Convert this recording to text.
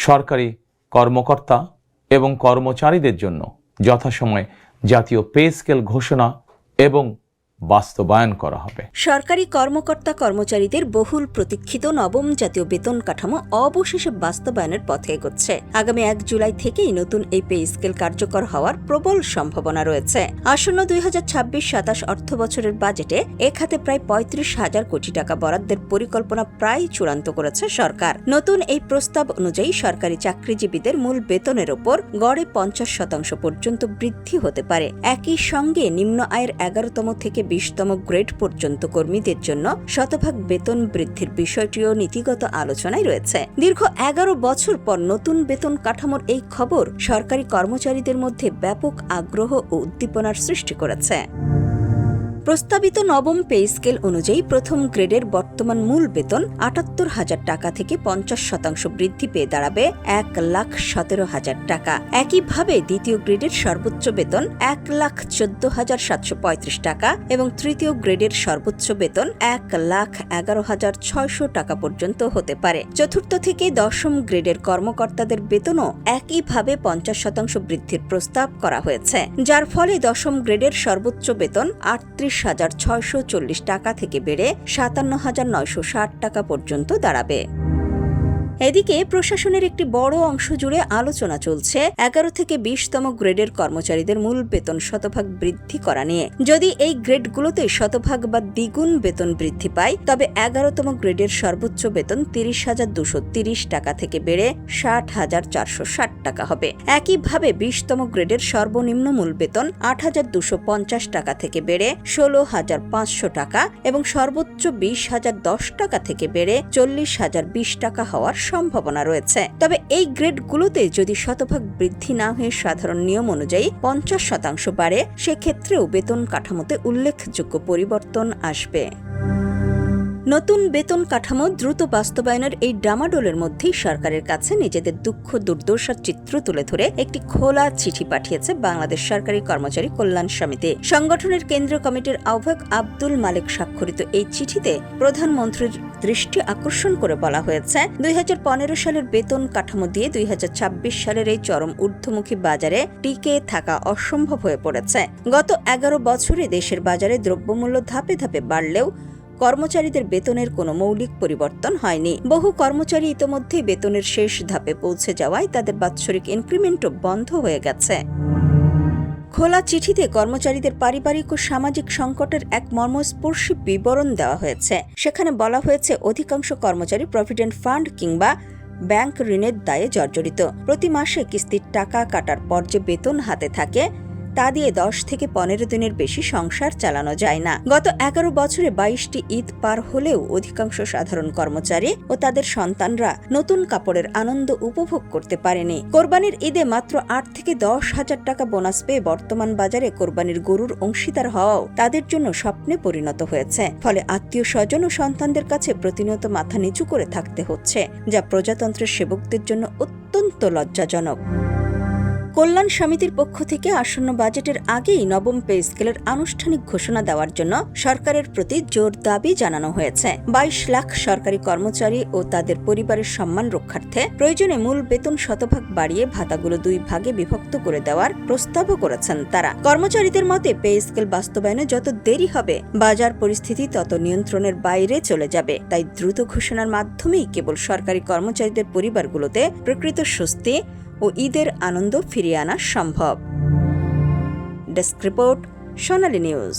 সরকারি কর্মকর্তা এবং কর্মচারীদের জন্য যথাসময়ে জাতীয় পে স্কেল ঘোষণা এবং বাস্তবায়ন করা হবে। সরকারি কর্মকর্তা কর্মচারীদের বহুল প্রতীক্ষিত নবম জাতীয় বেতন কাঠামো অবশেষে বাস্তবায়নের পথে এগোচ্ছে। আগামী 1 জুলাই থেকেই নতুন এই পে স্কেল কার্যকর হওয়ার প্রবল সম্ভাবনা রয়েছে। আসন্ন 2026-27 অর্থ বছরের বাজেটে এ খাতে প্রায় 35,000 কোটি টাকা বরাদ্দের পরিকল্পনা প্রায় চূড়ান্ত করেছে সরকার। নতুন এই প্রস্তাব অনুযায়ী সরকারি চাকরিজীবীদের মূল বেতনের ওপর গড়ে 50% পর্যন্ত বৃদ্ধি হতে পারে। একই সঙ্গে নিম্ন আয়ের 11তম থেকে 20তম গ্রেড পর্যন্ত কর্মীদের জন্য শতভাগ বেতন বৃদ্ধির বিষয়টিও নীতিগত আলোচনায় রয়েছে। দীর্ঘ 11 বছর পর নতুন বেতন কাঠামোর এই খবর সরকারি কর্মচারীদের মধ্যে ব্যাপক আগ্রহ ও উদ্দীপনার সৃষ্টি করেছে। প্রস্তাবিত নবম পে স্কেল অনুযায়ী প্রথম গ্রেডের বর্তমান মূল বেতন 78,000 টাকা থেকে 50% বৃদ্ধি পেয়ে দাঁড়াবে 1,17,000 টাকা। একইভাবে দ্বিতীয় গ্রেডের সর্বোচ্চ বেতন 1,14,735 টাকা এবং তৃতীয় গ্রেডের সর্বোচ্চ বেতন 1,11,600 টাকা পর্যন্ত হতে পারে। চতুর্থ থেকে দশম গ্রেডের কর্মকর্তাদের বেতনও একইভাবে 50% বৃদ্ধির প্রস্তাব করা হয়েছে, যার ফলে দশম গ্রেডের সর্বোচ্চ বেতন 38,640 টাকা থেকে বেড়ে 57,960 টাকা পর্যন্ত দাঁড়াবে। এদিকে প্রশাসনের একটি বড় অংশ জুড়ে আলোচনা চলছে 11 থেকে 20তম গ্রেডের কর্মচারীদের মূল বেতন শতভাগ বৃদ্ধি করা নিয়ে। যদি এই গ্রেডগুলোতে শতভাগ বা দ্বিগুণ বেতন বৃদ্ধি পায়, তবে 11তম গ্রেডের সর্বোচ্চ বেতন 30,230 টাকা থেকে বেড়ে 60,460 টাকা হবে। একইভাবে 20তম গ্রেডের সর্বনিম্ন মূল বেতন 8,250 টাকা থেকে বেড়ে 16,500 টাকা এবং সর্বোচ্চ 20,010 টাকা থেকে বেড়ে 40,020 টাকা হওয়ার সম্ভাবনা রয়েছে। তবে এই গ্রেডগুলোতে যদি শতভাগ বৃদ্ধি না হয়ে সাধারণ নিয়ম অনুযায়ী 50% বাড়ে, সেক্ষেত্রেও বেতন কাঠামোতে উল্লেখযোগ্য পরিবর্তন আসবে। নতুন বেতন কাঠামো দ্রুত বাস্তবায়নের এই ডামাডোলের মধ্যেই সরকারের কাছে নিজেদের দুঃখ দুর্দশার চিত্র তুলে ধরে একটি খোলা চিঠি পাঠিয়েছে বাংলাদেশ সরকারি কর্মচারী কল্যাণ সমিতি। সংগঠনের কেন্দ্রীয় কমিটির আহ্বায়ক আব্দুল মালেক স্বাক্ষরিত এই চিঠিতে প্রধানমন্ত্রীর দৃষ্টি আকর্ষণ করে বলা হয়েছে, 2015 সালের বেতন কাঠামো দিয়ে 2026 সালের এই চরম ঊর্ধ্বমুখী বাজারে টিকে থাকা অসম্ভব হয়ে পড়েছে। গত 11 বছরে দেশের বাজারে দ্রব্যমূল্য ধাপে ধাপে বাড়লেও কর্মচারীদের বেতনের কোনো মৌলিক পরিবর্তন হয়নি। বহু কর্মচারী ইতোমধ্যেই বেতনের শেষ ধাপে পৌঁছে যাওয়ায় তাদের বাৎসরিক ইনক্রিমেন্টও বন্ধ হয়ে গেছে। খোলা চিঠিতে কর্মচারীদের পারিবারিক ও সামাজিক সংকটের এক মর্মস্পর্শী বিবরণ দেওয়া হয়েছে। সেখানে বলা হয়েছে, অধিকাংশ কর্মচারী প্রভিডেন্ট ফান্ড কিংবা ব্যাংক ঋণের দায়ে জর্জরিত। প্রতি মাসে কিস্তির টাকা কাটার পর যে বেতন হাতে থাকে তা দিয়ে 10 থেকে 15 দিনের বেশি সংসার চালানো যায় না। গত 11 বছরে 22টি ঈদ পার হলেও অধিকাংশ সাধারণ কর্মচারী ও তাদের সন্তানরা নতুন কাপড়ের আনন্দ উপভোগ করতে পারেনি। কোরবানির ঈদে মাত্র 8 থেকে 10,000 টাকা বোনাস পেয়ে বর্তমান বাজারে কোরবানির গরুর অংশীদার হওয়াও তাদের জন্য স্বপ্নে পরিণত হয়েছে। ফলে আত্মীয় স্বজন ও সন্তানদের কাছে প্রতিনিয়ত মাথা নিচু করে থাকতে হচ্ছে, যা প্রজাতন্ত্রের সেবকদের জন্য অত্যন্ত লজ্জাজনক। কল্যাণ সমিতির পক্ষ থেকে আসন্ন বাজেটের আগেই নবম পে স্কেলের আনুষ্ঠানিক ঘোষণা দেওয়ার জন্য সরকারের প্রতি জোর দাবি জানানো হয়েছে। 22 লাখ সরকারি কর্মচারী ও তাদের পরিবারের সম্মান রক্ষার্থে প্রয়োজনে মূল বেতন শতভাগ বাড়িয়ে ভাতাগুলো 2 ভাগে বিভক্ত করে দেওয়ার প্রস্তাবও করেছেন তারা। কর্মচারীদের মতে পে স্কেল বাস্তবায়নে যত দেরি হবে, বাজার পরিস্থিতি তত নিয়ন্ত্রণের বাইরে চলে যাবে। তাই দ্রুত ঘোষণার মাধ্যমেই কেবল সরকারি কর্মচারীদের পরিবারগুলোতে প্রকৃত স্বস্তি ও ঈদের আনন্দ ফিরিয়ে আনা সম্ভব। ডেস্ক রিপোর্ট, সোনালী নিউজ।